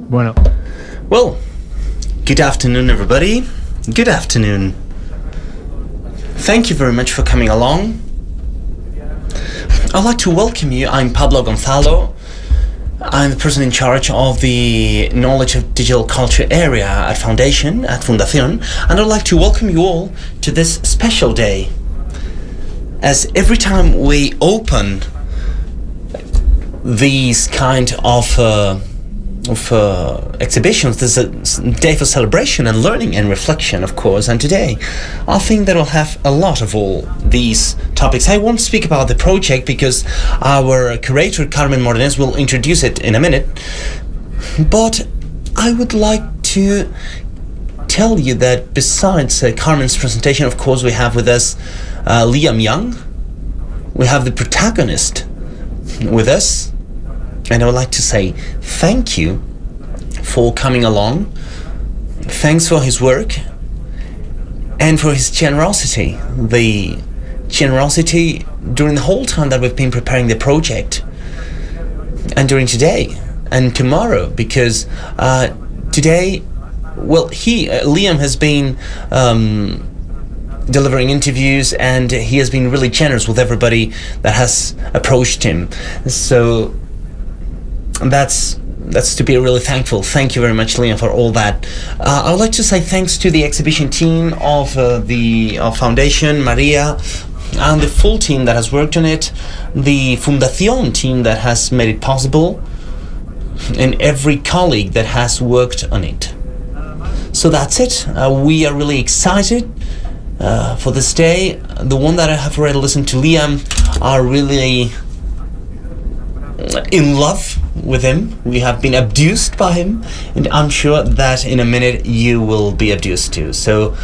Bueno. Well, good afternoon, everybody. Good afternoon. Thank you very much for coming along. I'd like to welcome you. I'm Pablo Gonzalo. I'm the person in charge of the Knowledge of Digital Culture area at Foundation, at Fundación, and I'd like to welcome you all to this special day. As every time we open these kind of exhibitions, there's a day for celebration and learning and reflection, of course, and today I think that we'll have a lot of all these topics. I won't speak about the project because our curator Carmen Morales will introduce it in a minute, but I would like to tell you that besides Carmen's presentation, of course, we have with us Liam Young. We have the protagonist with us, and I would like to say thank you for coming along. Thanks for his work and for his generosity. The generosity during the whole time that we've been preparing the project, and during today and tomorrow, because today, well, Liam has been delivering interviews, and he has been really generous with everybody that has approached him. So that's to be really thankful. Thank you very much, Liam, for all that. I would like to say thanks to the exhibition team of the Foundation, Maria, and the full team that has worked on it, the Fundación team that has made it possible, and every colleague that has worked on it. So that's it. We are really excited for this day. The one that I have already listened to, Liam, are really in love with him. We have been abduced by him, and I'm sure that in a minute you will be abduced too. So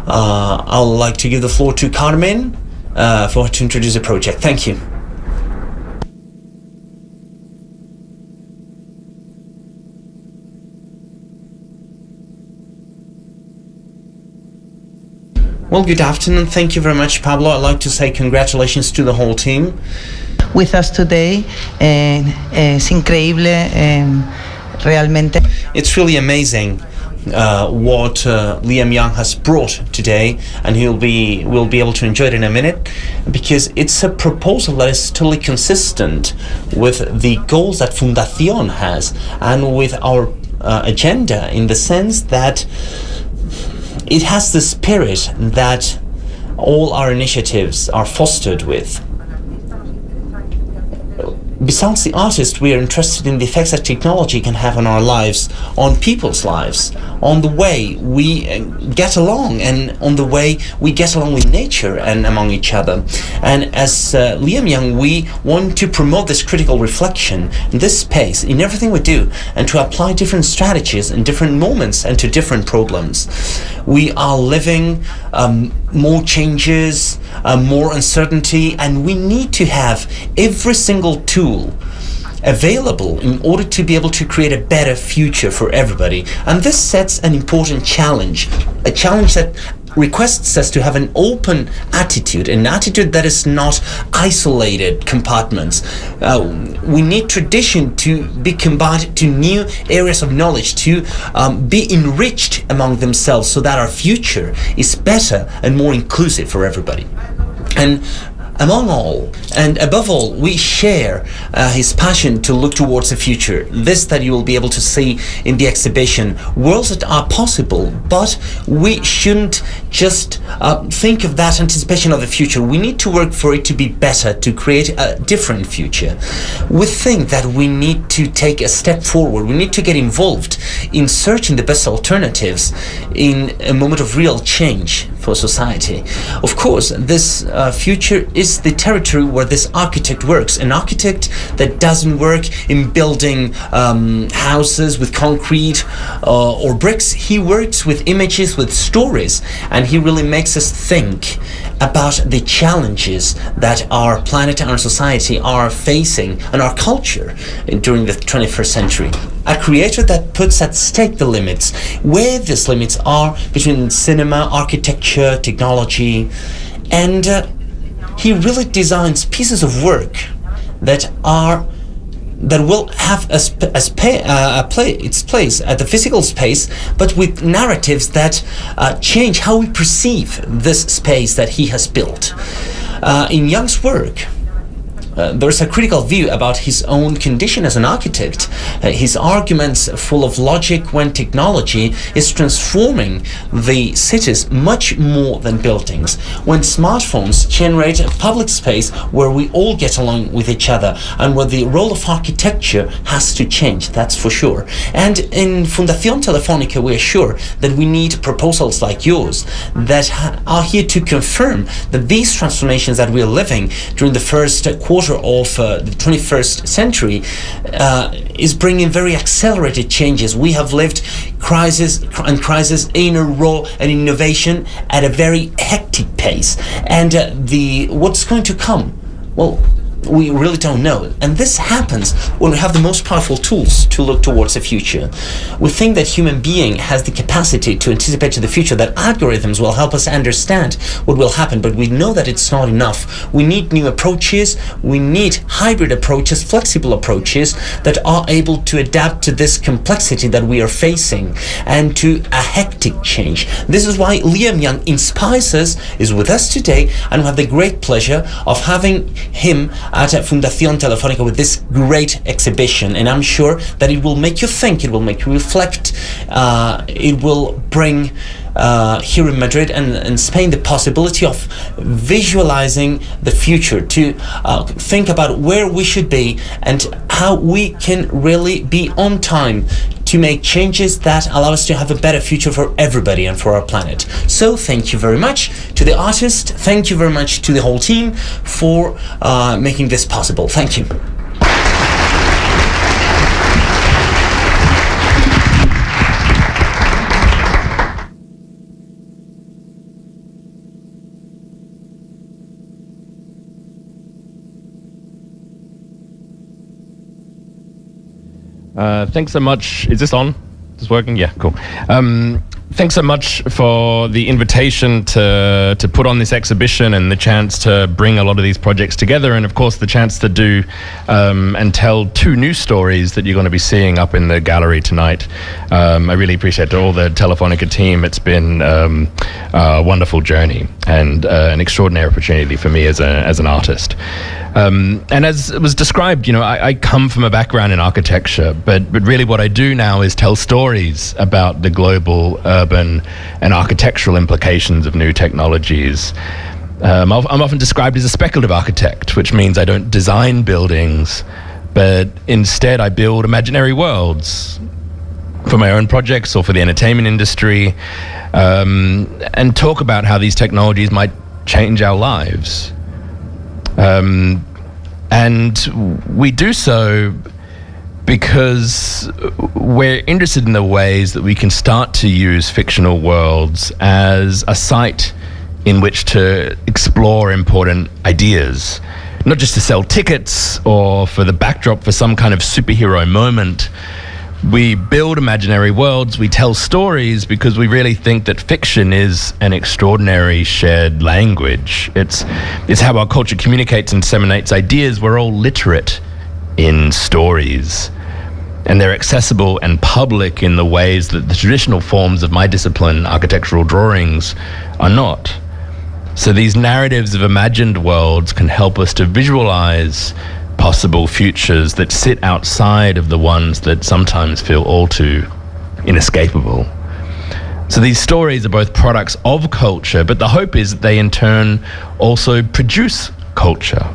I'd like to give the floor to Carmen for her to introduce the project. Thank you. Well, good afternoon. Thank you very much, Pablo. I'd like to say congratulations to the whole team. With us today, es increíble, realmente. It's really amazing what Liam Young has brought today, and we'll be able to enjoy it in a minute, because it's a proposal that is totally consistent with the goals that Fundación has and with our agenda, in the sense that it has the spirit that all our initiatives are fostered with. Besides the artist, we are interested in the effects that technology can have on our lives, on people's lives, on the way we get along, and on the way we get along with nature and among each other. And as Liam Young, we want to promote this critical reflection in this space, in everything we do, and to apply different strategies in different moments and to different problems. We are living more changes, more uncertainty, and we need to have every single tool available in order to be able to create a better future for everybody. And this sets an important challenge, a challenge that requests us to have an open attitude, an attitude that is not isolated compartments. We need tradition to be combined to new areas of knowledge, to be enriched among themselves, so that our future is better and more inclusive for everybody. And among all, and above all, we share his passion to look towards the future. This that you will be able to see in the exhibition, worlds that are possible, but we shouldn't just think of that anticipation of the future. We need to work for it to be better, to create a different future. We think that we need to take a step forward. We need to get involved in searching the best alternatives in a moment of real change for society. Of course, this future is the territory where this architect works. An architect that doesn't work in building houses with concrete or bricks. He works with images, with stories, and he really makes us think about the challenges that our planet and our society are facing, and our culture during the 21st century. A creator that puts at stake the limits, where these limits are between cinema, architecture, technology, and he really designs pieces of work that are that will have its place at the physical space, but with narratives that change how we perceive this space that he has built. In Jung's work, there's a critical view about his own condition as an architect. His arguments full of logic when technology is transforming the cities much more than buildings. When smartphones generate a public space where we all get along with each other, and where the role of architecture has to change, that's for sure. And in Fundación Telefónica, we are sure that we need proposals like yours that are here to confirm that these transformations that we are living during the first quarter of the 21st century is bringing very accelerated changes. We have lived crisis in a row and innovation at a very hectic pace, and what's going to come, well, we really don't know. And this happens when we have the most powerful tools to look towards the future. We think that human being has the capacity to anticipate to the future, that algorithms will help us understand what will happen, but we know that it's not enough. We need new approaches, we need hybrid approaches, flexible approaches that are able to adapt to this complexity that we are facing and to a hectic change. This is why Liam Young inspires us, is with us today, and we have the great pleasure of having him at Fundación Telefónica with this great exhibition, and I'm sure that it will make you think, it will make you reflect, it will bring here in Madrid and Spain the possibility of visualizing the future, to think about where we should be and how we can really be on time to make changes that allow us to have a better future for everybody and for our planet. So thank you very much to the artist, thank you very much to the whole team for making this possible. Thank you. Thanks so much. Is this on? Is this working? Yeah, cool. Thanks so much for the invitation to put on this exhibition and the chance to bring a lot of these projects together, and of course the chance to do and tell two new stories that you're going to be seeing up in the gallery tonight. I really appreciate all the Telefonica team. It's been a wonderful journey and an extraordinary opportunity for me as an artist. And as it was described, I come from a background in architecture, but really what I do now is tell stories about the global, urban, and architectural implications of new technologies. I'm often described as a speculative architect, which means I don't design buildings, but instead I build imaginary worlds for my own projects or for the entertainment industry, and talk about how these technologies might change our lives. And we do so because we're interested in the ways that we can start to use fictional worlds as a site in which to explore important ideas, not just to sell tickets or for the backdrop for some kind of superhero moment. We build imaginary worlds, we tell stories because we really think that fiction is an extraordinary shared language. It's how our culture communicates and disseminates ideas. We're all literate in stories, and they're accessible and public in the ways that the traditional forms of my discipline, architectural drawings, are not. So these narratives of imagined worlds can help us to visualize possible futures that sit outside of the ones that sometimes feel all too inescapable. So these stories are both products of culture, but the hope is that they in turn also produce culture.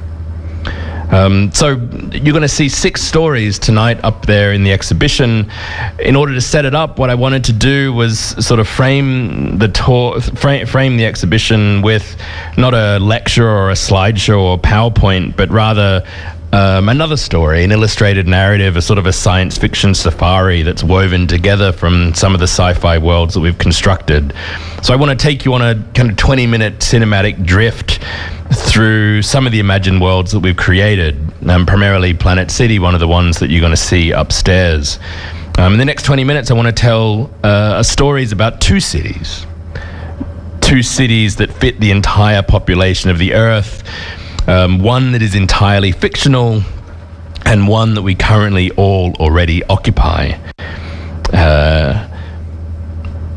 So you're going to see 6 stories tonight up there in the exhibition. In order to set it up, what I wanted to do was sort of frame the exhibition with not a lecture or a slideshow or PowerPoint, but rather another story, an illustrated narrative, a sort of a science fiction safari that's woven together from some of the sci-fi worlds that we've constructed. So I want to take you on a kind of 20-minute cinematic drift through some of the imagined worlds that we've created, primarily Planet City, one of the ones that you're going to see upstairs. In the next 20 minutes, I want to tell stories about 2 cities. 2 cities that fit the entire population of the Earth. One that is entirely fictional, and one that we currently all already occupy.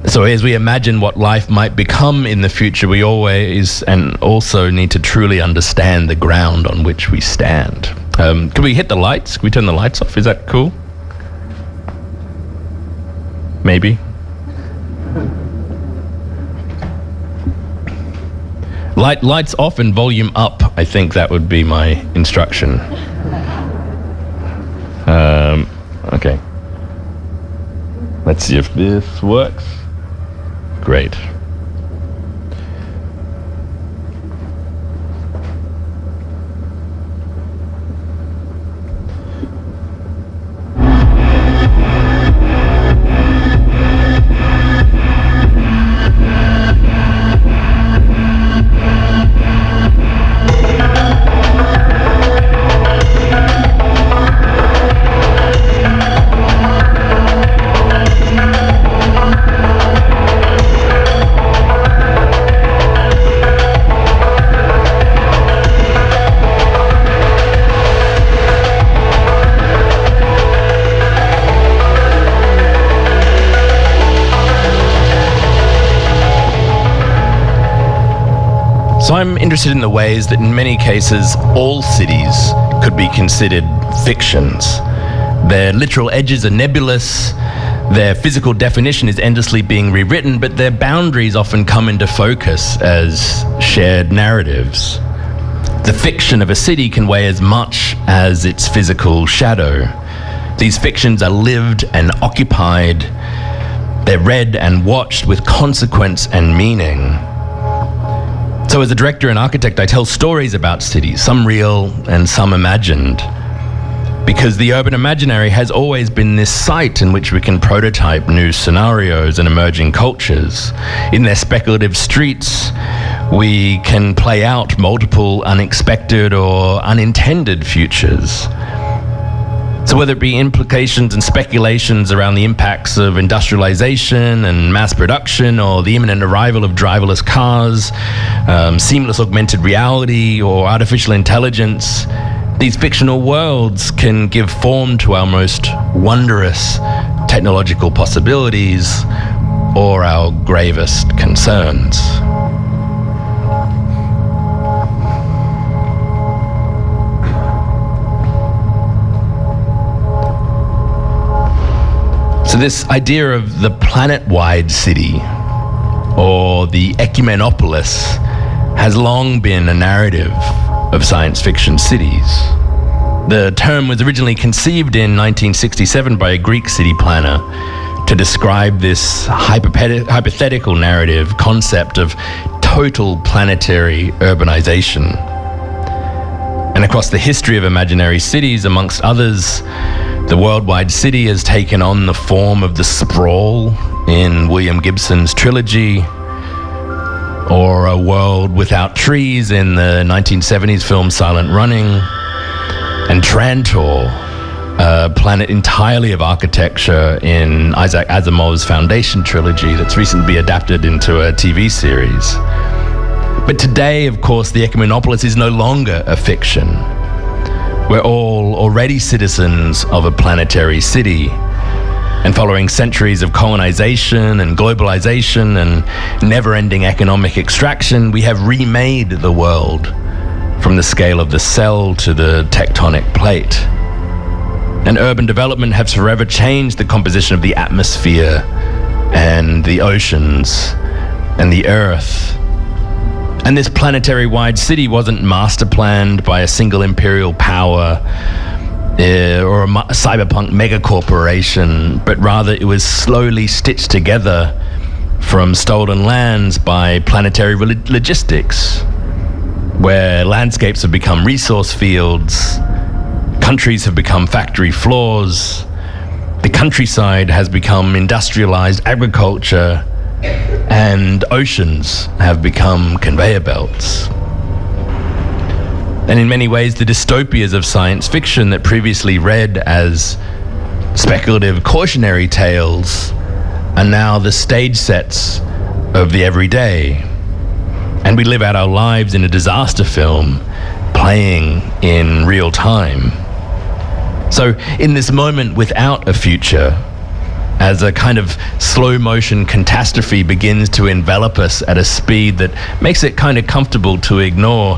So as we imagine what life might become in the future, we always and also need to truly understand the ground on which we stand. Can we hit the lights? Can we turn the lights off? Is that cool? Maybe. Lights off and volume up. I think that would be my instruction. Okay. Let's see if this works. Great. So I'm interested in the ways that in many cases all cities could be considered fictions. Their literal edges are nebulous, their physical definition is endlessly being rewritten, but their boundaries often come into focus as shared narratives. The fiction of a city can weigh as much as its physical shadow. These fictions are lived and occupied, they're read and watched with consequence and meaning. So as a director and architect, I tell stories about cities, some real and some imagined, because the urban imaginary has always been this site in which we can prototype new scenarios and emerging cultures. In their speculative streets, we can play out multiple unexpected or unintended futures. So whether it be implications and speculations around the impacts of industrialization and mass production, or the imminent arrival of driverless cars, seamless augmented reality, or artificial intelligence, these fictional worlds can give form to our most wondrous technological possibilities or our gravest concerns. So this idea of the planet-wide city, or the ecumenopolis, has long been a narrative of science fiction cities. The term was originally conceived in 1967 by a Greek city planner to describe this hypothetical narrative concept of total planetary urbanization. And across the history of imaginary cities, amongst others, the worldwide city has taken on the form of the sprawl in William Gibson's trilogy, or a world without trees in the 1970s film Silent Running, and Trantor, a planet entirely of architecture in Isaac Asimov's Foundation trilogy that's recently been adapted into a TV series. But today, of course, the ecumenopolis is no longer a fiction. We're all already citizens of a planetary city. And following centuries of colonization and globalization and never-ending economic extraction, we have remade the world from the scale of the cell to the tectonic plate. And urban development has forever changed the composition of the atmosphere and the oceans and the earth. And this planetary-wide city wasn't master planned by a single imperial power or a cyberpunk megacorporation, but rather it was slowly stitched together from stolen lands by planetary logistics, where landscapes have become resource fields, countries have become factory floors, the countryside has become industrialized agriculture, and oceans have become conveyor belts. And in many ways, the dystopias of science fiction that previously read as speculative cautionary tales are now the stage sets of the everyday. And we live out our lives in a disaster film, playing in real time. So in this moment without a future, as a kind of slow motion catastrophe begins to envelop us at a speed that makes it kind of comfortable to ignore,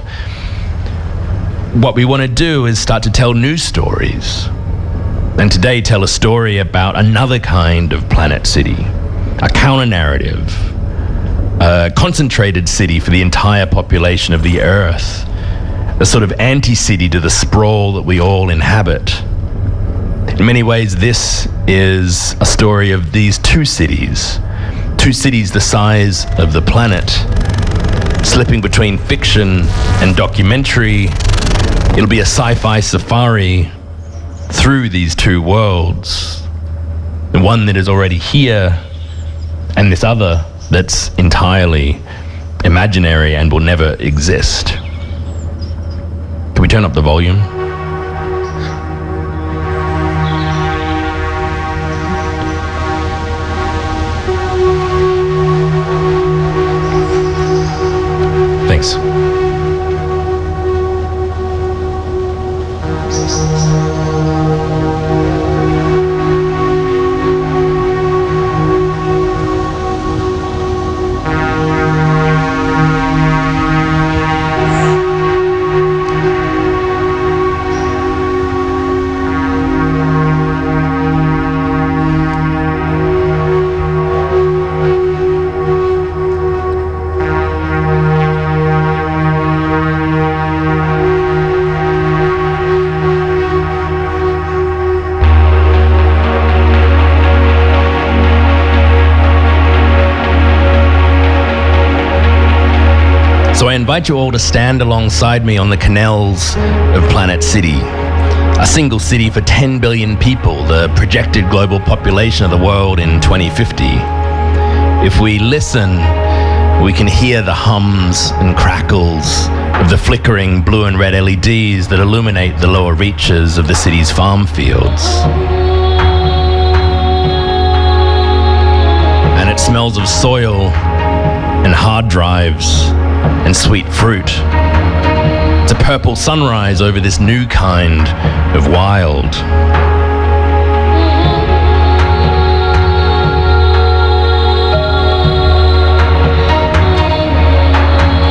what we want to do is start to tell new stories. And today tell a story about another kind of planet city, a counter narrative, a concentrated city for the entire population of the Earth, a sort of anti-city to the sprawl that we all inhabit. In many ways, this is a story of these two cities the size of the planet, slipping between fiction and documentary. It'll be a sci-fi safari through these two worlds, the one that is already here and this other that's entirely imaginary and will never exist. Can we turn up the volume? Thanks. So I invite you all to stand alongside me on the canals of Planet City, a single city for 10 billion people, the projected global population of the world in 2050. If we listen, we can hear the hums and crackles of the flickering blue and red LEDs that illuminate the lower reaches of the city's farm fields. And it smells of soil and hard drives and sweet fruit. It's a purple sunrise over this new kind of wild.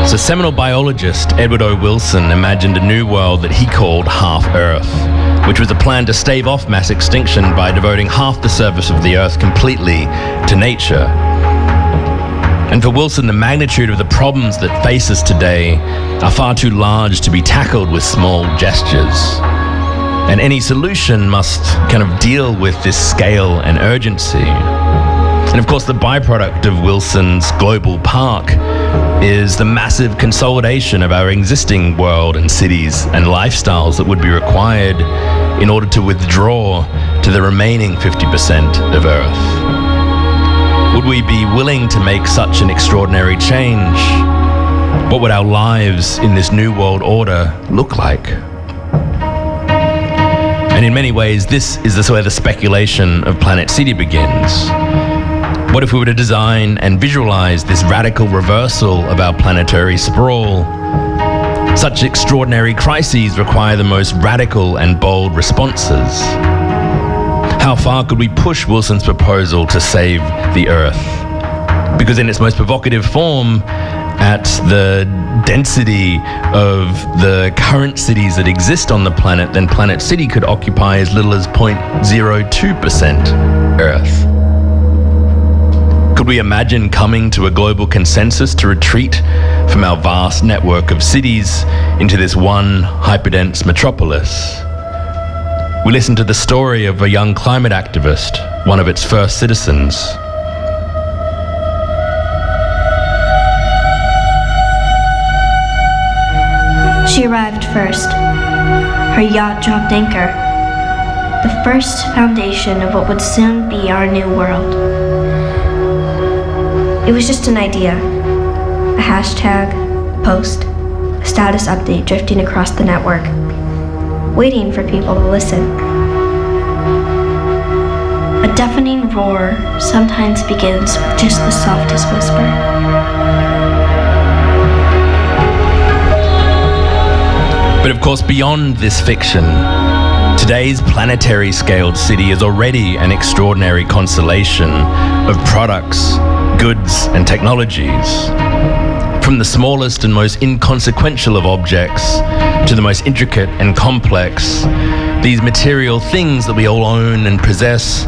So seminal biologist Edward O. Wilson imagined a new world that he called Half Earth, which was a plan to stave off mass extinction by devoting half the surface of the Earth completely to nature. And for Wilson, the magnitude of the problems that face us today are far too large to be tackled with small gestures. And any solution must kind of deal with this scale and urgency. And of course, the byproduct of Wilson's global park is the massive consolidation of our existing world and cities and lifestyles that would be required in order to withdraw to the remaining 50% of Earth. Would we be willing to make such an extraordinary change? What would our lives in this new world order look like? And in many ways, this is where the speculation of Planet City begins. What if we were to design and visualize this radical reversal of our planetary sprawl? Such extraordinary crises require the most radical and bold responses. How far could we push Wilson's proposal to save the Earth? Because in its most provocative form, at the density of the current cities that exist on the planet, then Planet City could occupy as little as 0.02% Earth. Could we imagine coming to a global consensus to retreat from our vast network of cities into this one hyperdense metropolis? We listen to the story of a young climate activist, one of its first citizens. She arrived first. Her yacht dropped anchor. The first foundation of what would soon be our new world. It was just an idea. A hashtag, a post, a status update drifting across the network, waiting for people to listen. A deafening roar sometimes begins with just the softest whisper. But of course, beyond this fiction, Today's planetary-scaled city is already an extraordinary constellation of products, goods, and technologies. From the smallest and most inconsequential of objects to the most intricate and complex, these material things that we all own and possess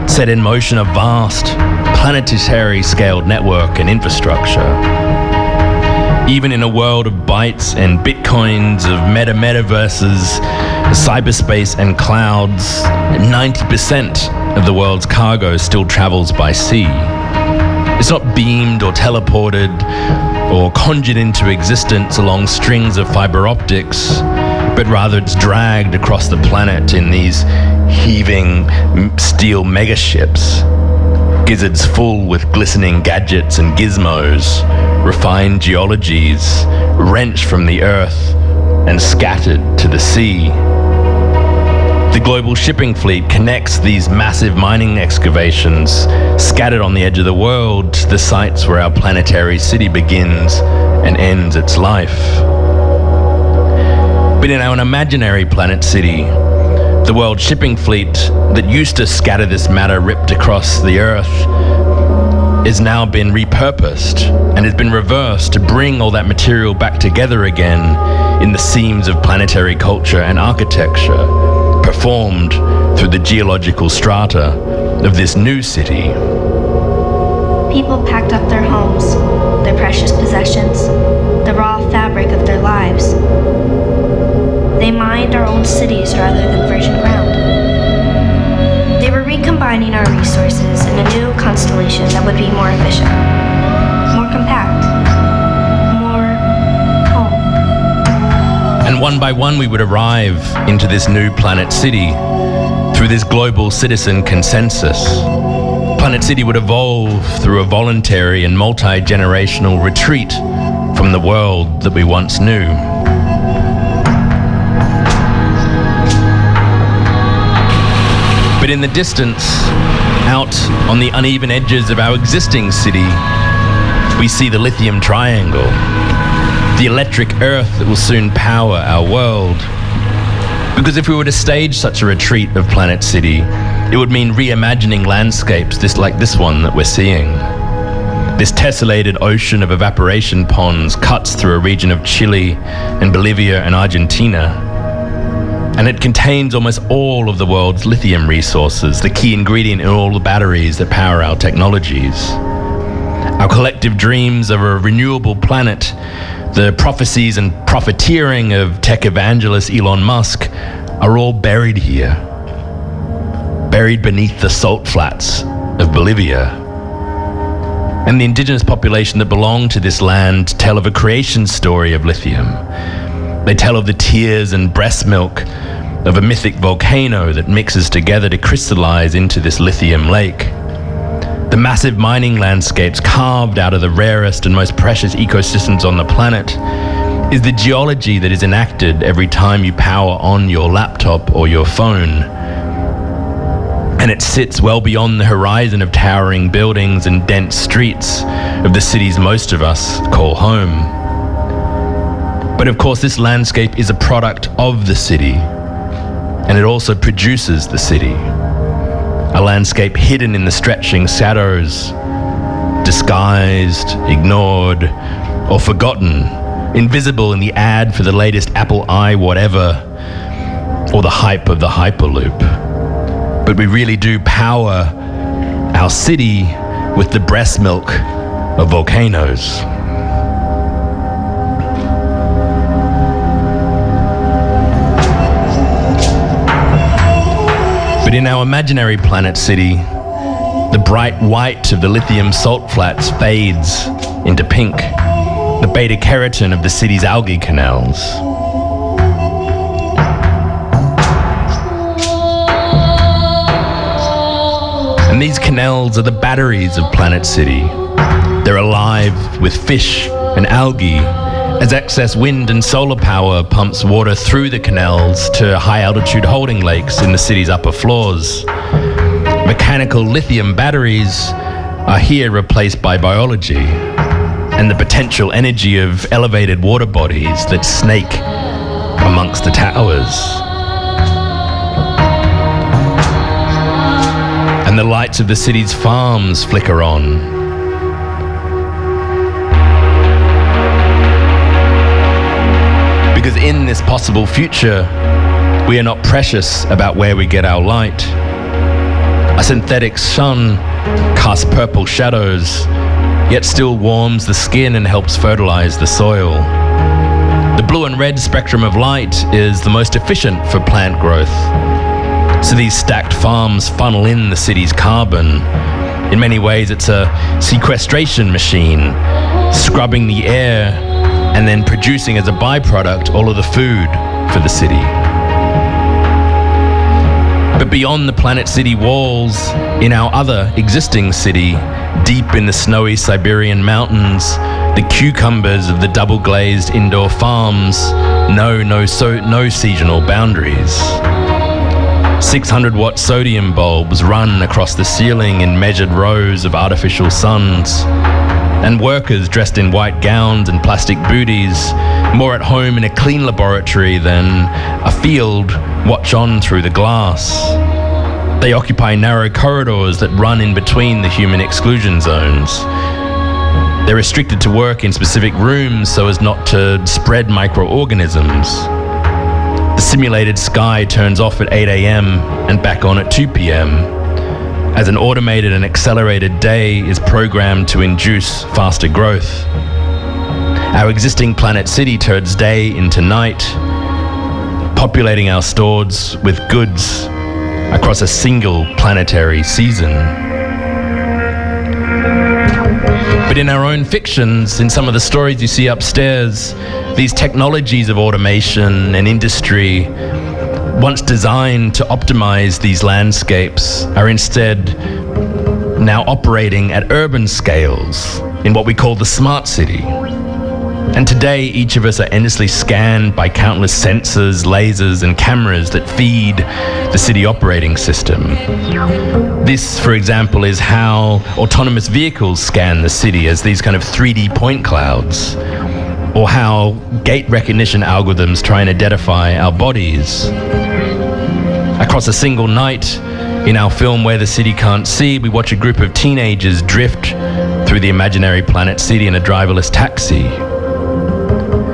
set in motion a vast, planetary-scaled network and infrastructure. Even in a world of bytes and bitcoins, of metaverses, cyberspace and clouds, 90% of the world's cargo still travels by sea. It's not beamed or teleported or conjured into existence along strings of fiber optics, but rather it's dragged across the planet in these heaving steel megaships. Gizzards full with glistening gadgets and gizmos, refined geologies, wrenched from the earth and scattered to the sea. The global shipping fleet connects these massive mining excavations scattered on the edge of the world to the sites where our planetary city begins and ends its life. But in our imaginary planet city, the world shipping fleet that used to scatter this matter ripped across the earth has now been repurposed and has been reversed to bring all that material back together again in the seams of planetary culture and architecture, performed through the geological strata of this new city. People packed up their homes, their precious possessions, the raw fabric of their lives. They mined our old cities rather than virgin ground. They were recombining our resources in a new constellation that would be more efficient, more compact, more home. And one by one we would arrive into this new planet city through this global citizen consensus. Planet City would evolve through a voluntary and multi-generational retreat from the world that we once knew. But in the distance, out on the uneven edges of our existing city, we see the lithium triangle, the electric earth that will soon power our world. Because if we were to stage such a retreat of Planet City, it would mean reimagining landscapes like this one that we're seeing. This tessellated ocean of evaporation ponds cuts through a region of Chile and Bolivia and Argentina. And it contains almost all of the world's lithium resources, the key ingredient in all the batteries that power our technologies. Our collective dreams of a renewable planet, the prophecies and profiteering of tech evangelist Elon Musk are all buried here, buried beneath the salt flats of Bolivia. And the indigenous population that belong to this land tell of a creation story of lithium. They tell of the tears and breast milk of a mythic volcano that mixes together to crystallize into this lithium lake. The massive mining landscapes carved out of the rarest and most precious ecosystems on the planet is the geology that is enacted every time you power on your laptop or your phone. And it sits well beyond the horizon of towering buildings and dense streets of the cities most of us call home. But of course, this landscape is a product of the city, and it also produces the city. A landscape hidden in the stretching shadows, disguised, ignored, or forgotten, invisible in the ad for the latest Apple I whatever, or the hype of the Hyperloop. But we really do power our city with the breast milk of volcanoes. But in our imaginary planet city, the bright white of the lithium salt flats fades into pink, the beta keratin of the city's algae canals. And these canals are the batteries of Planet City. They're alive with fish and algae as excess wind and solar power pumps water through the canals to high-altitude holding lakes in the city's upper floors. Mechanical lithium batteries are here replaced by biology and the potential energy of elevated water bodies that snake amongst the towers. and the lights of the city's farms flicker on. Because in this possible future, we are not precious about where we get our light. A synthetic sun casts purple shadows, yet still warms the skin and helps fertilize the soil. The blue and red spectrum of light is the most efficient for plant growth. So these stacked farms funnel in the city's carbon. In many ways, it's a sequestration machine, scrubbing the air and then producing as a byproduct all of the food for the city. But beyond the planet city walls, in our other existing city, deep in the snowy Siberian mountains, the cucumbers of the double-glazed indoor farms know no seasonal boundaries. 600-watt sodium bulbs run across the ceiling in measured rows of artificial suns, and workers dressed in white gowns and plastic booties, more at home in a clean laboratory than a field, watch on through the glass. They occupy narrow corridors that run in between the human exclusion zones. They're restricted to work in specific rooms so as not to spread microorganisms. The simulated sky turns off at 8 a.m. and back on at 2 p.m. as an automated and accelerated day is programmed to induce faster growth. Our existing planet city turns day into night, populating our stores with goods across a single planetary season. But in our own fictions, in some of the stories you see upstairs, these technologies of automation and industry, once designed to optimize these landscapes, are instead now operating at urban scales in what we call the smart city. And today, each of us are endlessly scanned by countless sensors, lasers, and cameras that feed the city operating system. This, for example, is how autonomous vehicles scan the city as these kind of 3D point clouds, or how gait recognition algorithms try and identify our bodies. Across a single night, in our film Where the City Can't See, we watch a group of teenagers drift through the imaginary planet city in a driverless taxi.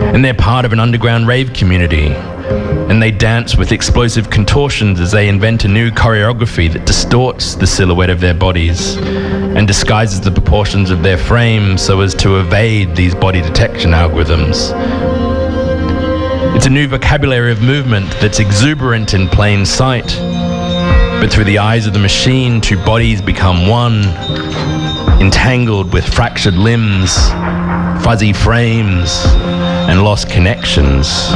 And they're part of an underground rave community, and they dance with explosive contortions as they invent a new choreography that distorts the silhouette of their bodies and disguises the proportions of their frame so as to evade these body detection algorithms. It's a new vocabulary of movement that's exuberant in plain sight, but through the eyes of the machine, two bodies become one, entangled with fractured limbs, fuzzy frames, and lost connections.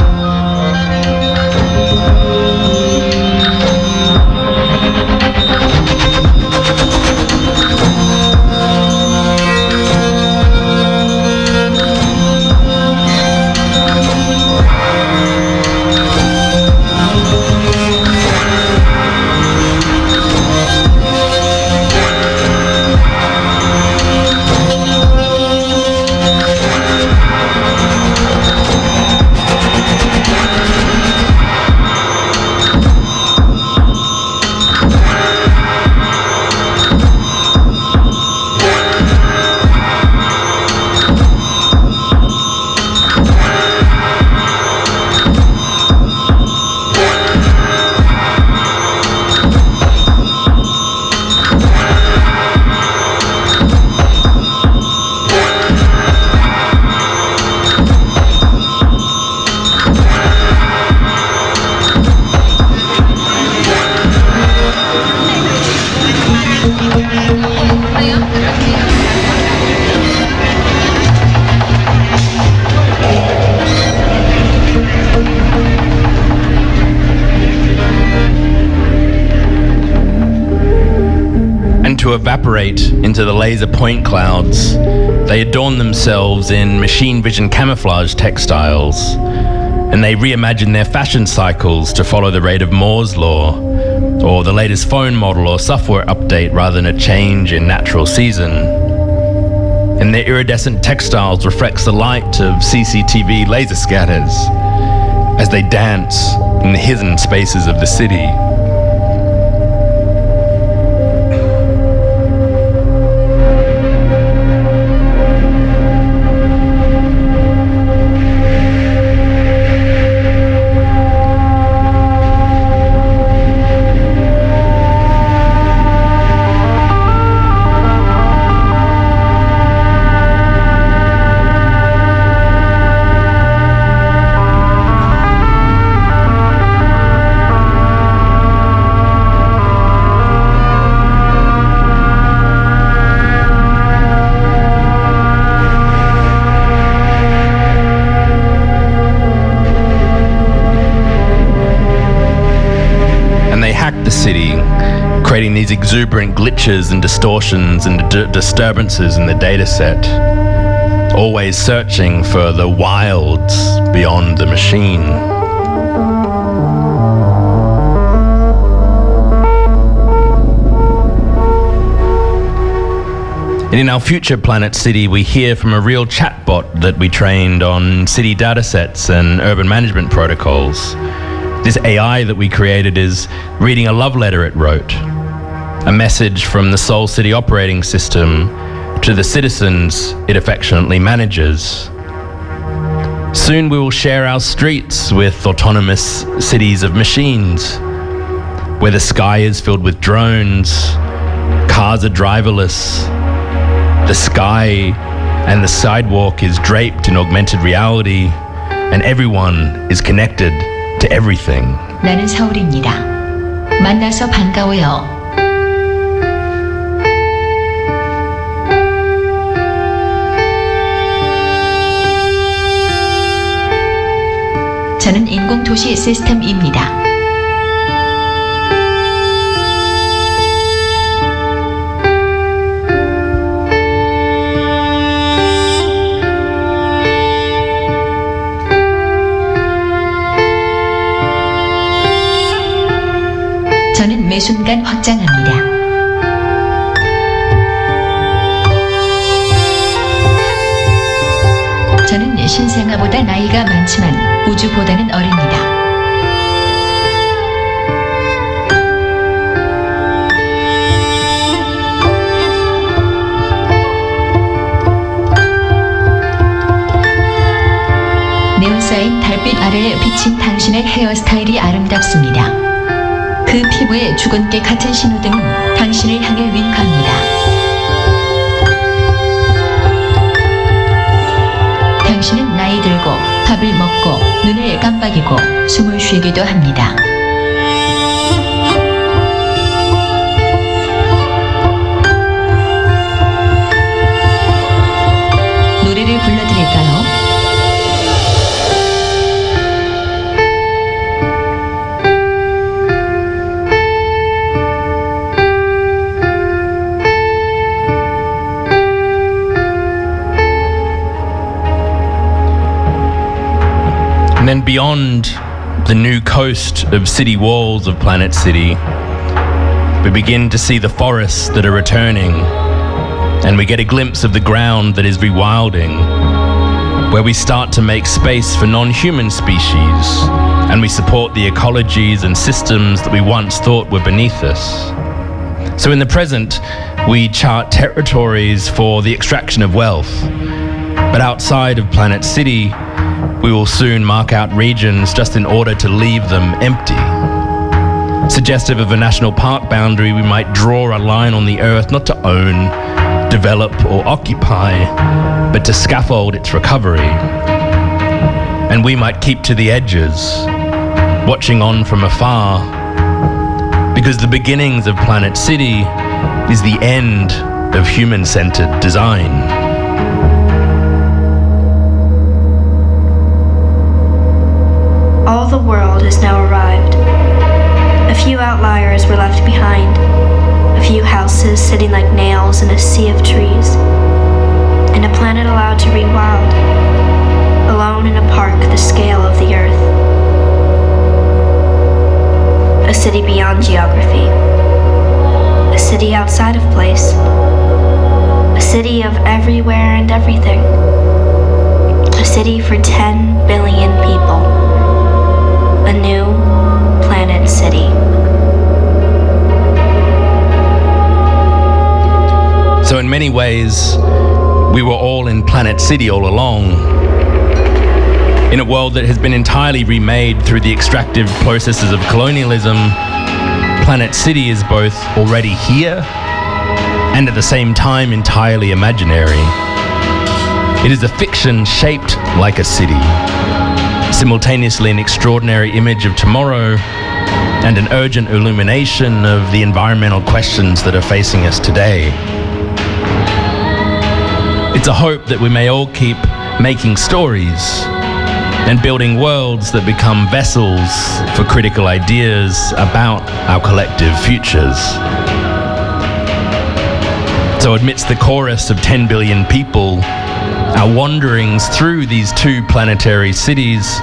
To evaporate into the laser point clouds, they adorn themselves in machine vision camouflage textiles, and they reimagine their fashion cycles to follow the rate of Moore's law, or the latest phone model or software update rather than a change in natural season. And their iridescent textiles reflects the light of CCTV laser scatters as they dance in the hidden spaces of the city. creating these exuberant glitches and distortions and disturbances in the data set, always searching for the wilds beyond the machine. And in our future Planet City, we hear from a real chatbot that we trained on city datasets and urban management protocols. This AI that we created is reading a love letter it wrote, a message from the Seoul City operating system to the citizens it affectionately manages. Soon we will share our streets with autonomous cities of machines, where the sky is filled with drones, cars are driverless, the sky and the sidewalk is draped in augmented reality, and everyone is connected to everything. 나는 서울입니다. 만나서 반가워요. 저는 인공도시 시스템입니다. 저는 매 순간 확장합니다. 저는 신생아보다 나이가 많지만 우주보다는 어립니다. 네온사인 달빛 아래에 비친 당신의 헤어스타일이 아름답습니다. 그 피부의 주근깨 같은 신호등은 당신을 향해 윙크합니다. 당신은 나이 들고 밥을 먹고 눈을 깜빡이고 숨을 쉬기도 합니다. 노래를 불러드릴까요? And then beyond the new coast of city walls of Planet City, we begin to see the forests that are returning, and we get a glimpse of the ground that is rewilding, where we start to make space for non-human species, and we support the ecologies and systems that we once thought were beneath us. So in the present, we chart territories for the extraction of wealth, but outside of Planet City, we will soon mark out regions just in order to leave them empty. Suggestive of a national park boundary, we might draw a line on the earth not to own, develop or occupy, but to scaffold its recovery. And we might keep to the edges, watching on from afar, because the beginnings of Planet City is the end of human-centered design. All the world has now arrived. A few outliers were left behind, a few houses sitting like nails in a sea of trees, and a planet allowed to rewild, alone in a park the scale of the earth. A city beyond geography, a city outside of place, a city of everywhere and everything, a city for 10 billion people. A new Planet City. So in many ways, we were all in Planet City all along. In a world that has been entirely remade through the extractive processes of colonialism, Planet City is both already here and at the same time entirely imaginary. It is a fiction shaped like a city, simultaneously an extraordinary image of tomorrow and an urgent illumination of the environmental questions that are facing us today. It's a hope that we may all keep making stories and building worlds that become vessels for critical ideas about our collective futures. So amidst the chorus of 10 billion people, our wanderings through these two planetary cities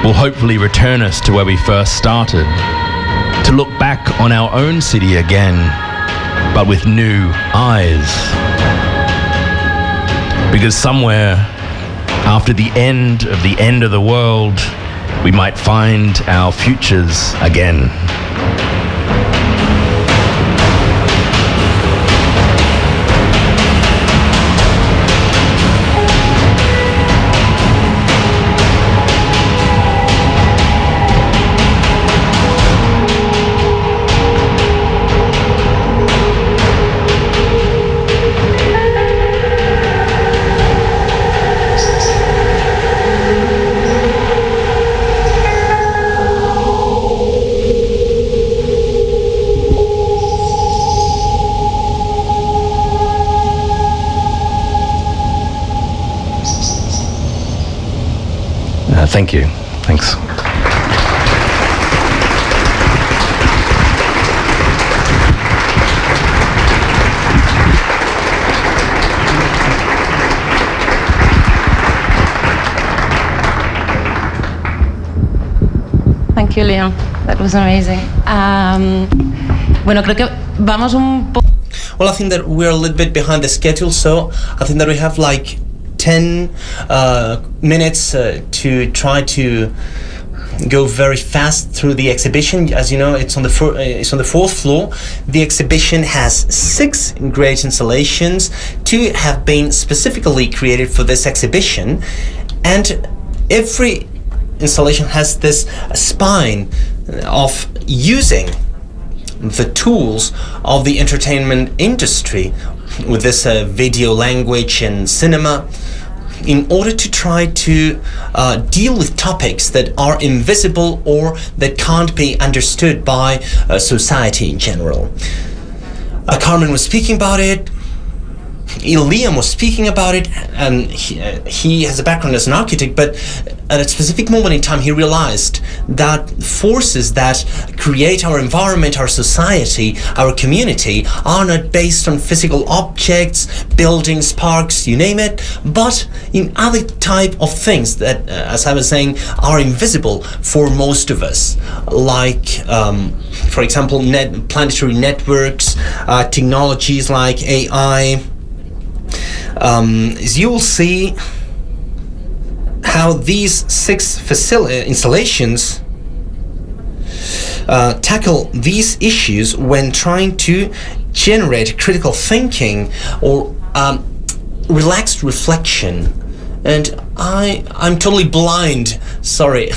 will hopefully return us to where we first started, to look back on our own city again, but with new eyes. Because somewhere after the end of the world, we might find our futures again. Thank you. Thanks. Thank you, Leon. That was amazing. Bueno, creo que vamos un poco. Well, I think that we're a little bit behind the schedule, so I think that we have like 10 minutes to try to go very fast through the exhibition. As you know, it's on the fourth floor. The exhibition has 6 great installations. 2 have been specifically created for this exhibition, and every installation has this spine of using the tools of the entertainment industry with this video language and cinema in order to try to deal with topics that are invisible or that can't be understood by society in general. Carmen was speaking about it, Liam was speaking about it, and he has a background as an architect, but at a specific moment in time he realized that forces that create our environment, our society, our community are not based on physical objects, buildings, parks, you name it, but in other type of things that, as I was saying, are invisible for most of us, like for example planetary networks, technologies like AI. As you will see how these 6 installations tackle these issues when trying to generate critical thinking or relaxed reflection. And I'm totally blind, sorry.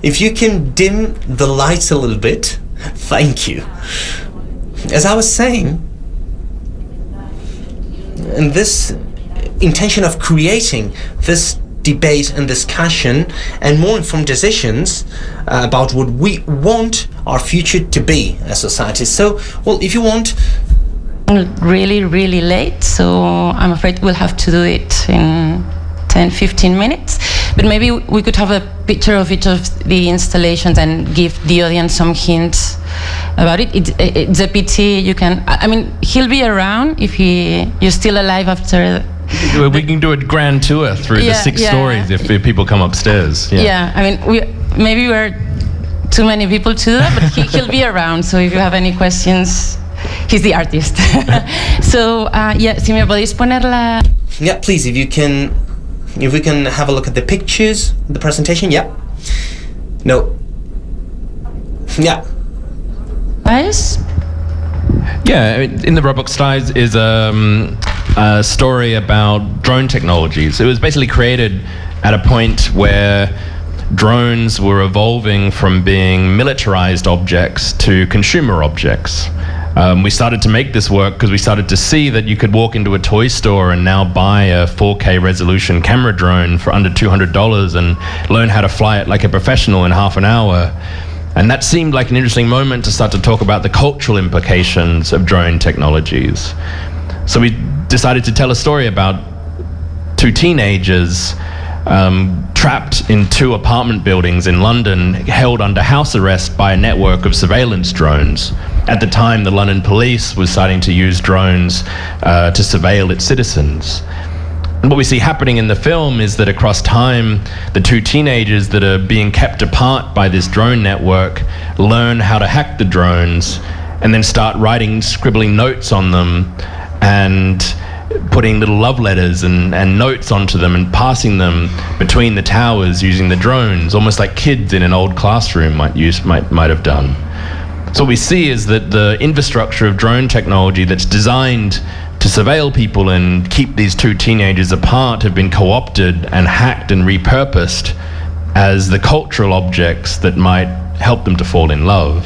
If you can dim the lights a little bit, thank you. As I was saying, and this intention of creating this debate and discussion and more informed decisions about what we want our future to be as society. So, well, if you want... Really, really late, so I'm afraid we'll have to do it in 10-15 minutes. But maybe we could have a picture of each of the installations and give the audience some hints about it. It's a pity you can... I mean, he'll be around if you're still alive after... We can do a grand tour through the 6 stories if people come upstairs. Yeah, I mean, maybe we're too many people to do that, but he'll be around, so if you have any questions, he's the artist. So, si me podéis poner la... Yeah, please, if we can have a look at the pictures, the presentation, yeah. No. Yeah. Guys? Yeah, in the Roblox Slides is a story about drone technologies. It was basically created at a point where drones were evolving from being militarized objects to consumer objects. We started to make this work because we started to see that you could walk into a toy store and now buy a 4K resolution camera drone for under $200 and learn how to fly it like a professional in half an hour. And that seemed like an interesting moment to start to talk about the cultural implications of drone technologies. So we decided to tell a story about 2 teenagers trapped in 2 apartment buildings in London, held under house arrest by a network of surveillance drones. At the time, the London police was starting to use drones to surveil its citizens. And what we see happening in the film is that across time, the 2 teenagers that are being kept apart by this drone network learn how to hack the drones and then start scribbling notes on them and putting little love letters and notes onto them and passing them between the towers using the drones, almost like kids in an old classroom might have done. So what we see is that the infrastructure of drone technology that's designed to surveil people and keep these 2 teenagers apart have been co-opted and hacked and repurposed as the cultural objects that might help them to fall in love.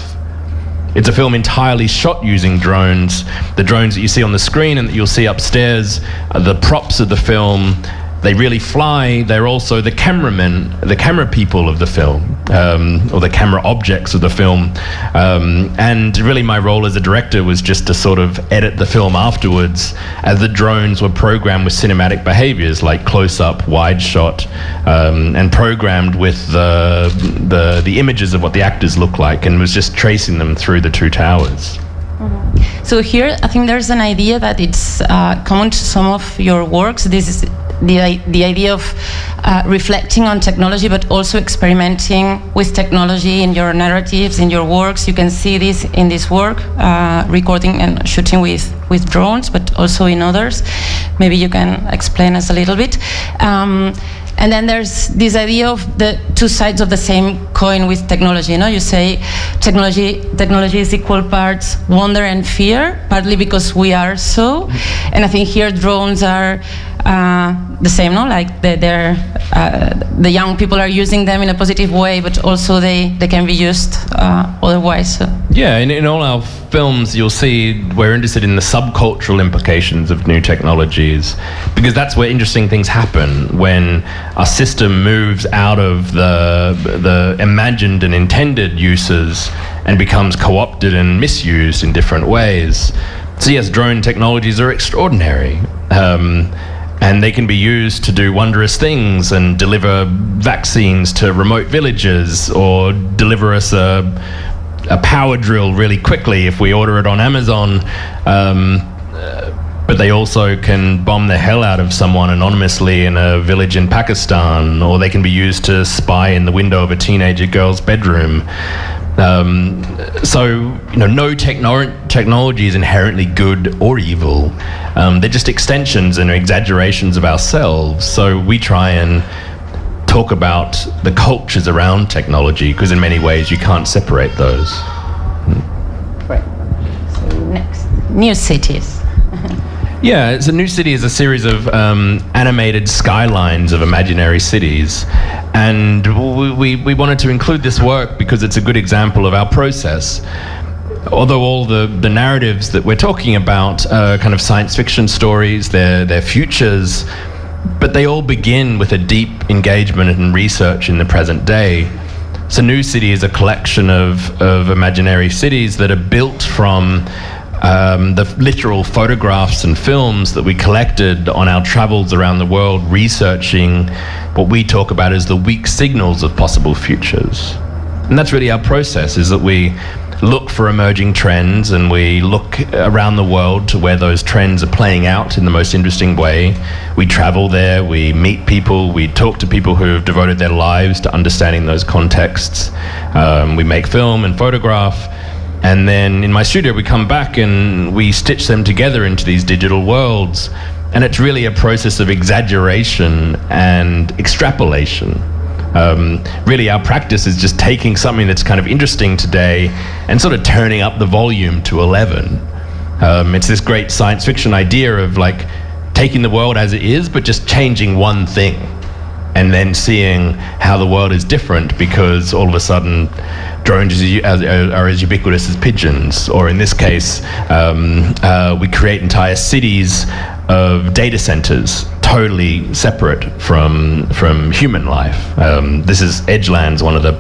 It's a film entirely shot using drones. The drones that you see on the screen and that you'll see upstairs are the props of the film. They really fly. They're also the cameramen, the camera people of the film, or the camera objects of the film. And really my role as a director was just to sort of edit the film afterwards as the drones were programmed with cinematic behaviors like close-up, wide shot, and programmed with the images of what the actors look like, and was just tracing them through the 2 towers. So here, I think there's an idea that it's common to some of your works. This is the idea of reflecting on technology, but also experimenting with technology in your narratives, in your works. You can see this in this work, recording and shooting with drones, but also in others. Maybe you can explain us a little bit. And then there's this idea of the 2 sides of the same coin with technology. You know, you say technology is equal parts wonder and fear, partly because we are so. And I think here drones are the same, no? Like the young people are using them in a positive way, but also they can be used otherwise. So. Yeah, in all our films, you'll see we're interested in the subcultural implications of new technologies, because that's where interesting things happen when a system moves out of the imagined and intended uses and becomes co-opted and misused in different ways. So yes, drone technologies are extraordinary. And they can be used to do wondrous things and deliver vaccines to remote villages, or deliver us a power drill really quickly if we order it on Amazon. But they also can bomb the hell out of someone anonymously in a village in Pakistan, or they can be used to spy in the window of a teenager girl's bedroom. So, you know, no technology is inherently good or evil. They're just extensions and exaggerations of ourselves. So we try and talk about the cultures around technology, because in many ways you can't separate those. Right. So next, new cities. Yeah, so New City is a series of animated skylines of imaginary cities. And we wanted to include this work because it's a good example of our process. Although all the narratives that we're talking about are kind of science fiction stories, they're futures, but they all begin with a deep engagement and research in the present day. So New City is a collection of imaginary cities that are built from the literal photographs and films that we collected on our travels around the world, researching what we talk about as the weak signals of possible futures. And that's really our process, is that we look for emerging trends and we look around the world to where those trends are playing out in the most interesting way. We travel there, we meet people, we talk to people who have devoted their lives to understanding those contexts. We make film and photograph. And then in my studio, we come back and we stitch them together into these digital worlds. And it's really a process of exaggeration and extrapolation. Really, our practice is just taking something that's kind of interesting today and sort of turning up the volume to 11. It's this great science fiction idea of like taking the world as it is, but just changing one thing. And then seeing how the world is different, because all of a sudden drones are as ubiquitous as pigeons, or in this case we create entire cities of data centers totally separate from human life. This is Edgelands, one of the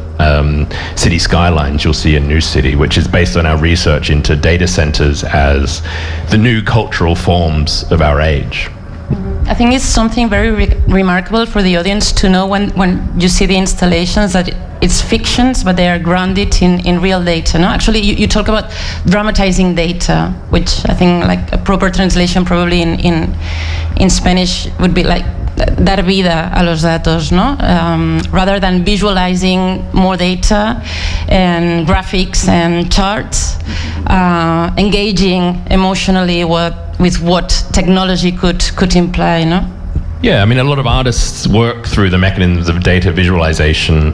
city skylines you'll see in New City, which is based on our research into data centers as the new cultural forms of our age. Mm-hmm. I think it's something very remarkable for the audience to know when you see the installations that it's fictions, but they are grounded in real data. No, actually, you talk about dramatizing data, which I think like a proper translation probably in Spanish would be like dar vida a los datos, no? Rather than visualizing more data and graphics and charts, engaging emotionally with what technology could imply, no? Yeah, I mean, a lot of artists work through the mechanisms of data visualization.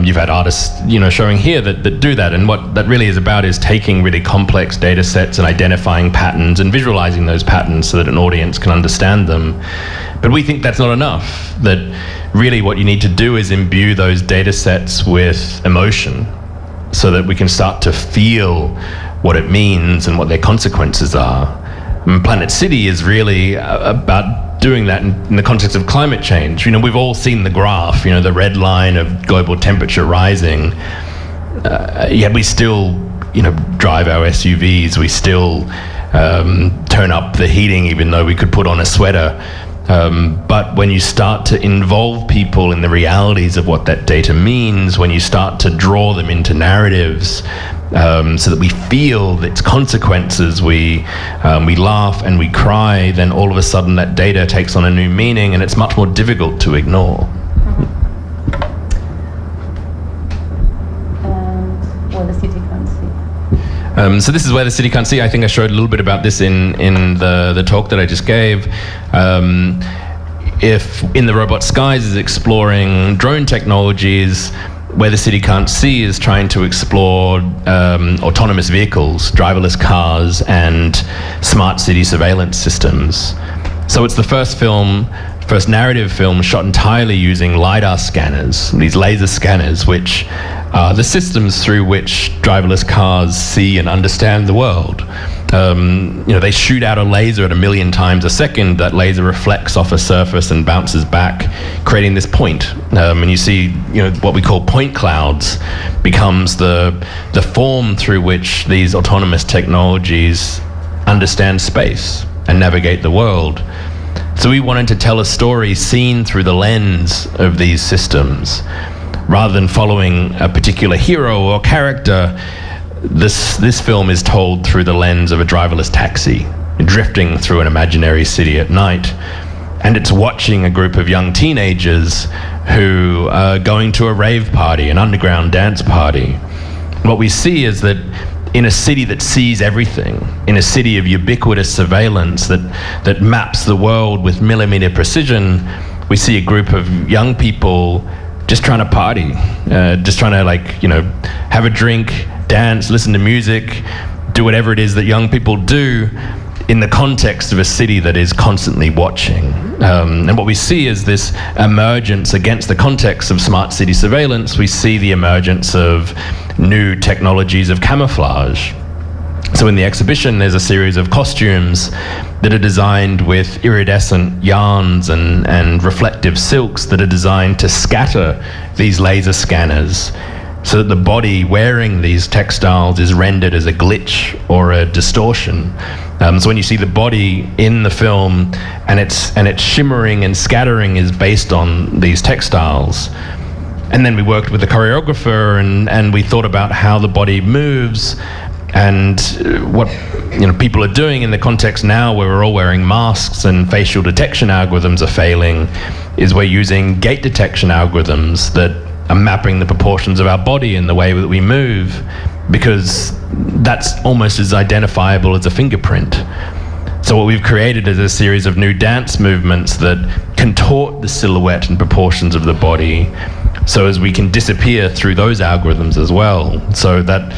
You've had artists, showing here that do that, and what that really is about is taking really complex data sets and identifying patterns and visualizing those patterns so that an audience can understand them. But we think that's not enough, that really what you need to do is imbue those data sets with emotion so that we can start to feel what it means and what their consequences are. And Planet City is really about doing that in the context of climate change. We've all seen the graph, the red line of global temperature rising, yet we still, drive our SUVs, we still turn up the heating even though we could put on a sweater. But when you start to involve people in the realities of what that data means, when you start to draw them into narratives, so that we feel its consequences, we laugh and we cry, then all of a sudden that data takes on a new meaning and it's much more difficult to ignore. Where the city can't see. So this is where the city can't see. I think I showed a little bit about this in the talk that I just gave. If In the Robot Skies is exploring drone technologies, Where the City Can't See is trying to explore autonomous vehicles, driverless cars, and smart city surveillance systems. So it's the first narrative film shot entirely using LiDAR scanners, these laser scanners, which are the systems through which driverless cars see and understand the world. They shoot out a laser at 1 million times a second. That laser reflects off a surface and bounces back, creating this point. And you see, what we call point clouds becomes the form through which these autonomous technologies understand space and navigate the world. So we wanted to tell a story seen through the lens of these systems. Rather than following a particular hero or character, this film is told through the lens of a driverless taxi, drifting through an imaginary city at night. And it's watching a group of young teenagers who are going to a rave party, an underground dance party. What we see is that in a city that sees everything, in a city of ubiquitous surveillance that maps the world with millimeter precision, we see a group of young people just trying to party, just trying to have a drink, dance, listen to music, do whatever it is that young people do in the context of a city that is constantly watching. And what we see is this emergence against the context of smart city surveillance. We see the emergence of new technologies of camouflage. So in the exhibition, there's a series of costumes that are designed with iridescent yarns and reflective silks that are designed to scatter these laser scanners so that the body wearing these textiles is rendered as a glitch or a distortion. So when you see the body in the film and it's shimmering and scattering is based on these textiles. And then we worked with the choreographer and we thought about how the body moves. And what people are doing in the context now where we're all wearing masks and facial detection algorithms are failing is we're using gait detection algorithms that are mapping the proportions of our body and the way that we move, because that's almost as identifiable as a fingerprint. So what we've created is a series of new dance movements that contort the silhouette and proportions of the body, so as we can disappear through those algorithms as well. So that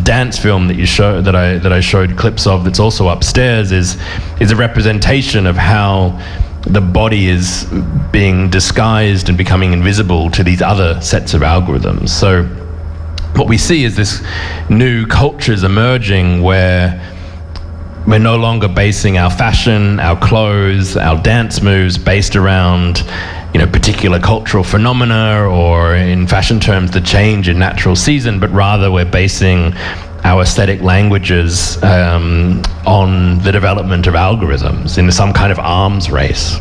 dance film that I showed clips of, that's also upstairs, is a representation of how the body is being disguised and becoming invisible to these other sets of algorithms. So what we see is this new cultures emerging where we're no longer basing our fashion, our clothes, our dance moves based around particular cultural phenomena, or in fashion terms, the change in natural season, but rather we're basing our aesthetic languages on the development of algorithms in some kind of arms race.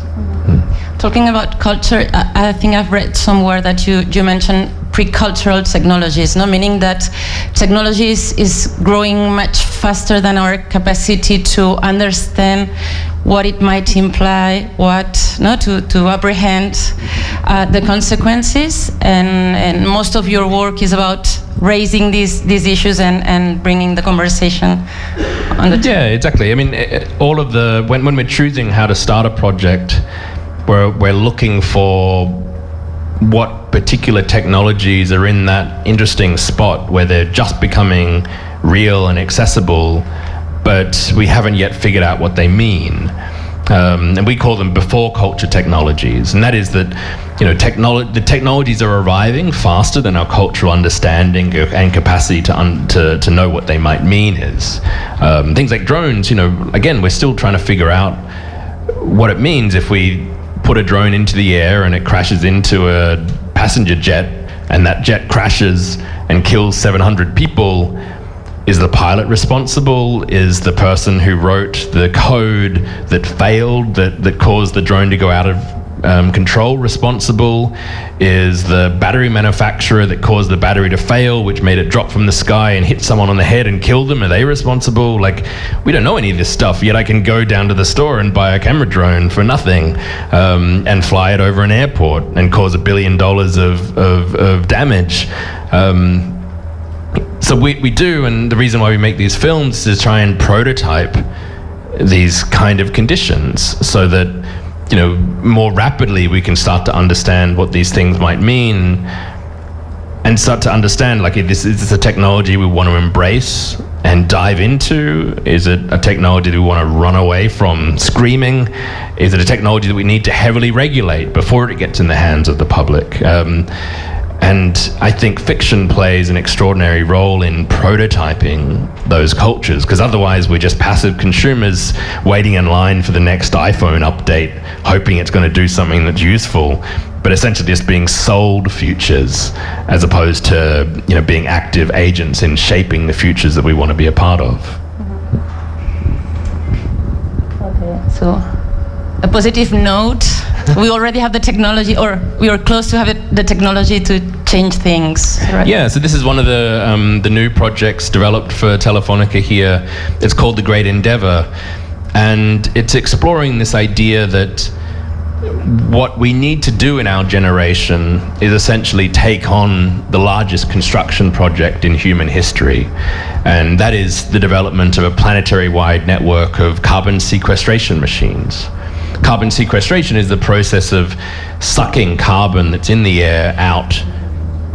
Talking about culture, I think I've read somewhere that you mentioned pre-cultural technologies, no? Meaning that technology is growing much faster than our capacity to understand what it might imply, to apprehend the consequences, and most of your work is about raising these issues and bringing the conversation on the Yeah, exactly. I mean, all of the when we're choosing how to start a project, we're looking for what particular technologies are in that interesting spot where they're just becoming real and accessible, but we haven't yet figured out what they mean. And we call them before culture technologies, and that is that, the technologies are arriving faster than our cultural understanding and capacity to know what they might mean is. Things like drones, again, we're still trying to figure out what it means if we put a drone into the air and it crashes into a passenger jet, and that jet crashes and kills 700 people. Is the pilot responsible? Is the person who wrote the code that failed, that caused the drone to go out of control, responsible? Is the battery manufacturer that caused the battery to fail, which made it drop from the sky and hit someone on the head and kill them, are they responsible? We don't know any of this stuff, yet I can go down to the store and buy a camera drone for nothing, and fly it over an airport and cause $1 billion of damage. So we do, and the reason why we make these films is to try and prototype these kind of conditions so that, more rapidly we can start to understand what these things might mean, and start to understand, is this a technology we want to embrace and dive into? Is it a technology that we want to run away from screaming? Is it a technology that we need to heavily regulate before it gets in the hands of the public? And I think fiction plays an extraordinary role in prototyping those cultures, because otherwise we're just passive consumers waiting in line for the next iPhone update, hoping it's going to do something that's useful, but essentially just being sold futures as opposed to, being active agents in shaping the futures that we want to be a part of. Okay, so a positive note. We already have the technology, or we are close to have the technology to change things, right? Yeah, so this is one of the new projects developed for Telefónica here. It's called The Great Endeavor, and it's exploring this idea that what we need to do in our generation is essentially take on the largest construction project in human history, and that is the development of a planetary-wide network of carbon sequestration machines. Carbon sequestration is the process of sucking carbon that's in the air out,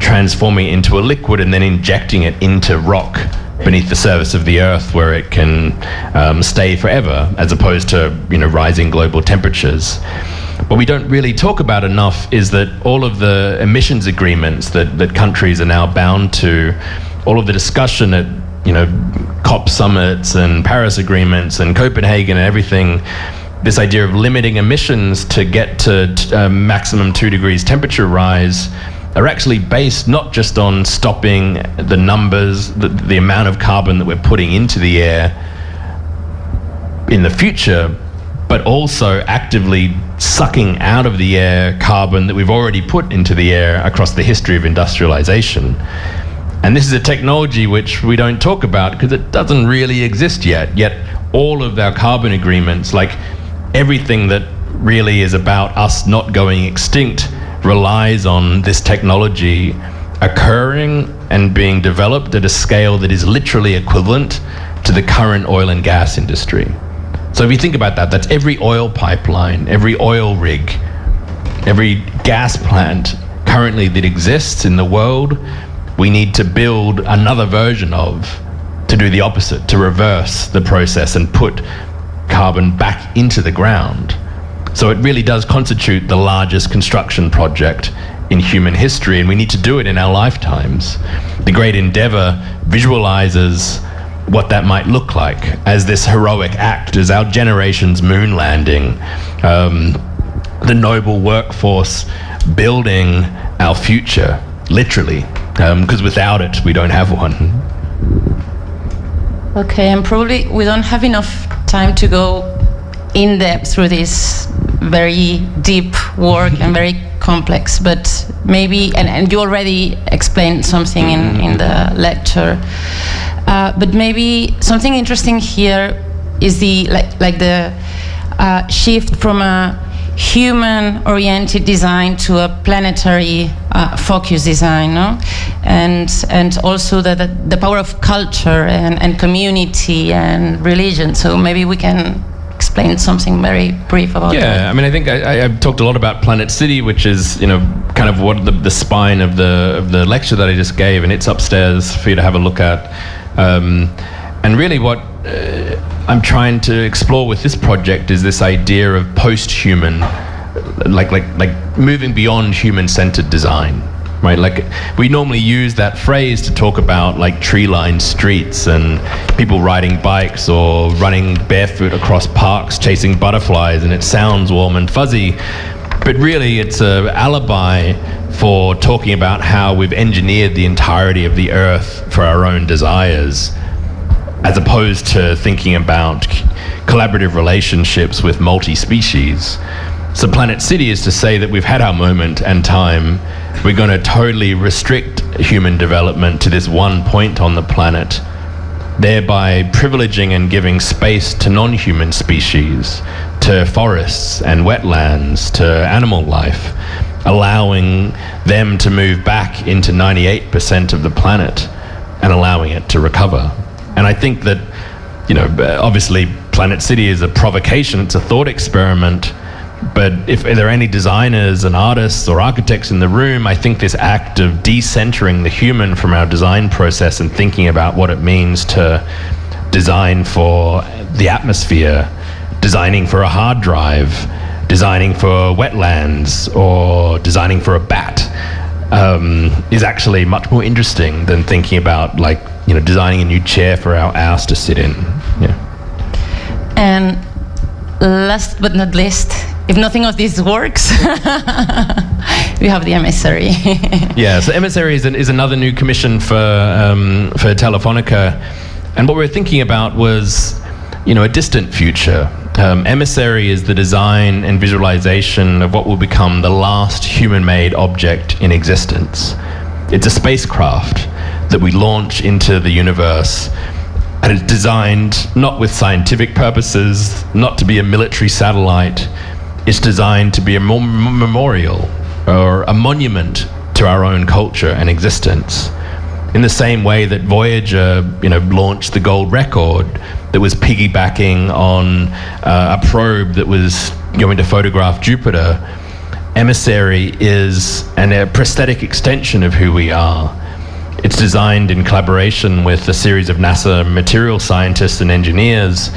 transforming it into a liquid, and then injecting it into rock beneath the surface of the earth, where it can stay forever, as opposed to rising global temperatures. What we don't really talk about enough is that all of the emissions agreements that countries are now bound to, all of the discussion at COP summits and Paris agreements and Copenhagen and everything, this idea of limiting emissions to get to maximum 2 degrees temperature rise, are actually based not just on stopping the numbers, the amount of carbon that we're putting into the air in the future, but also actively sucking out of the air carbon that we've already put into the air across the history of industrialization. And this is a technology which we don't talk about because it doesn't really exist yet all of our carbon agreements, everything that really is about us not going extinct, relies on this technology occurring and being developed at a scale that is literally equivalent to the current oil and gas industry. So if you think about that, that's every oil pipeline, every oil rig, every gas plant currently that exists in the world, we need to build another version of, to do the opposite, to reverse the process and put carbon back into the ground. So it really does constitute the largest construction project in human history, and we need to do it in our lifetimes. The Great Endeavor visualizes what that might look like as this heroic act, as our generation's moon landing, the noble workforce building our future, literally, because without it, we don't have one. Okay, and probably we don't have enough time to go in depth through this very deep work and very complex, but maybe, and you already explained something in the lecture, but maybe something interesting here is the the shift from a human-oriented design to a planetary focus design, no? And also the power of culture and community and religion. So maybe we can explain something very brief about that. Yeah, I mean, I think I've talked a lot about Planet City, which is, you know, kind of what the spine of the lecture that I just gave, and it's upstairs for you to have a look at. And really what I'm trying to explore with this project is this idea of post-human, like moving beyond human-centered design, right? Like we normally use that phrase to talk about like tree-lined streets and people riding bikes or running barefoot across parks chasing butterflies, and it sounds warm and fuzzy, but really it's an alibi for talking about how we've engineered the entirety of the earth for our own desires, as opposed to thinking about collaborative relationships with multi-species. So Planet City is to say that we've had our moment and time. We're going to totally restrict human development to this one point on the planet, thereby privileging and giving space to non-human species, to forests and wetlands, to animal life, allowing them to move back into 98% of the planet and allowing it to recover. And I think that, you know, obviously Planet City is a provocation, it's a thought experiment, but if there are any designers and artists or architects in the room, I think this act of decentering the human from our design process and thinking about what it means to design for the atmosphere, designing for a hard drive, designing for wetlands, or designing for a bat, is actually much more interesting than thinking about, like, you know, designing a new chair for our ass to sit in. Yeah. And last but not least, if nothing of this works, we have the emissary. Yeah, so emissary is another new commission for Telefónica, and what we were thinking about was, you know, a distant future. Emissary is the design and visualization of what will become the last human-made object in existence. It's a spacecraft that we launch into the universe, and it's designed not with scientific purposes, not to be a military satellite. It's designed to be a memorial or a monument to our own culture and existence. In the same way that Voyager, you know, launched the gold record that was piggybacking on a probe that was going to photograph Jupiter, Emissary is a prosthetic extension of who we are. It's designed in collaboration with a series of NASA material scientists and engineers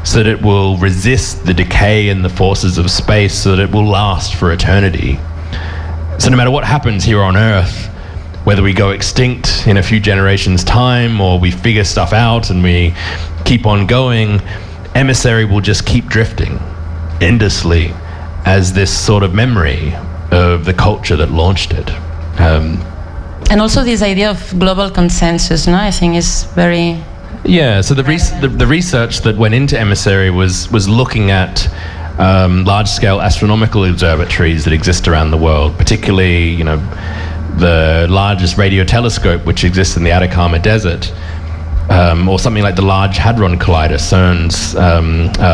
so that it will resist the decay and the forces of space, so that it will last for eternity. So no matter what happens here on Earth, whether we go extinct in a few generations' time or we figure stuff out and we keep on going, Emissary will just keep drifting endlessly as this sort of memory of the culture that launched it. And also this idea of global consensus, no, I think is very... Yeah, so the research that went into Emissary was looking at large-scale astronomical observatories that exist around the world, particularly, you know, the largest radio telescope which exists in the Atacama Desert, or something like the Large Hadron Collider, CERN's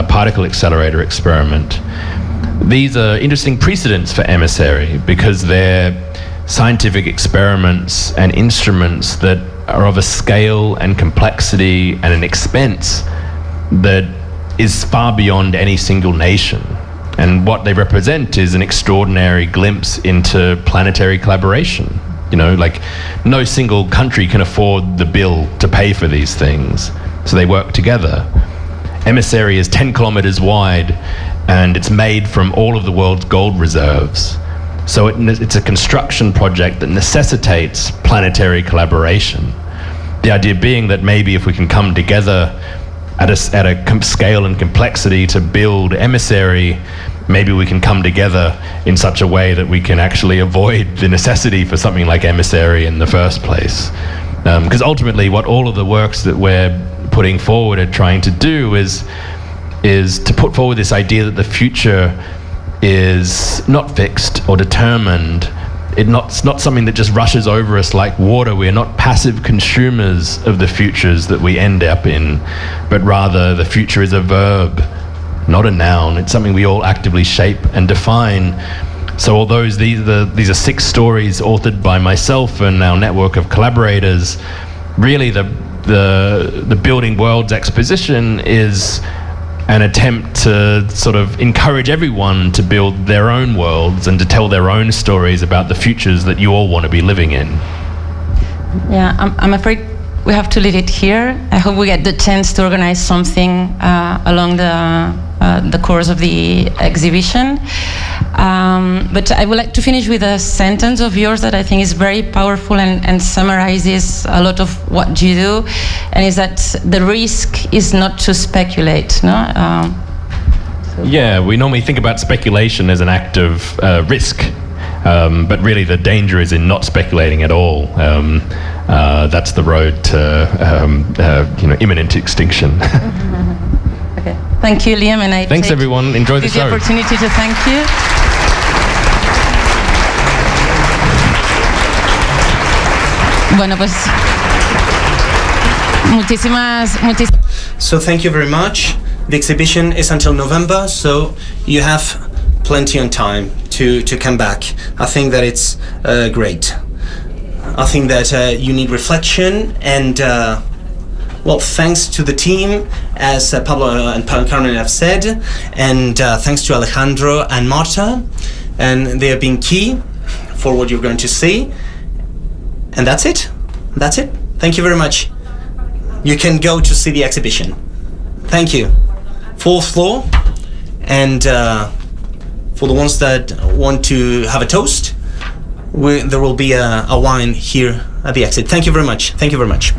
particle accelerator experiment. These are interesting precedents for Emissary because they're scientific experiments and instruments that are of a scale and complexity and an expense that is far beyond any single nation. And what they represent is an extraordinary glimpse into planetary collaboration. You know, like no single country can afford the bill to pay for these things, so they work together. Emissary is 10 kilometers wide and it's made from all of the world's gold reserves. So it's a construction project that necessitates planetary collaboration. The idea being that maybe if we can come together at a scale and complexity to build Emissary, maybe we can come together in such a way that we can actually avoid the necessity for something like Emissary in the first place. Because ultimately what all of the works that we're putting forward and trying to do is to put forward this idea that the future is not fixed or determined. It's not something that just rushes over us like water. We're not passive consumers of the futures that we end up in, but rather the future is a verb, not a noun. It's something we all actively shape and define. So although these are 6 stories authored by myself and our network of collaborators, really the Building Worlds exposition is an attempt to sort of encourage everyone to build their own worlds and to tell their own stories about the futures that you all want to be living in. Yeah, I'm afraid we have to leave it here. I hope we get the chance to organize something along the course of the exhibition. But I would like to finish with a sentence of yours that I think is very powerful and summarizes a lot of what you do, and is that the risk is not to speculate. No? Yeah, we normally think about speculation as an act of risk, but really the danger is in not speculating at all. That's the road to imminent extinction. Okay. Thank you, Liam, and thanks everyone. Enjoy the show. The opportunity to thank you. Bueno, pues muchísimas. So thank you very much. The exhibition is until November, so you have plenty of time to come back. I think that it's great. I think that you need reflection and well, thanks to the team, as Pablo and Carmen have said, and thanks to Alejandro and Marta, and they have been key for what you're going to see. And that's it. That's it. Thank you very much. You can go to see the exhibition. Thank you. 4th floor, and for the ones that want to have a toast, there will be a wine here at the exit. Thank you very much. Thank you very much.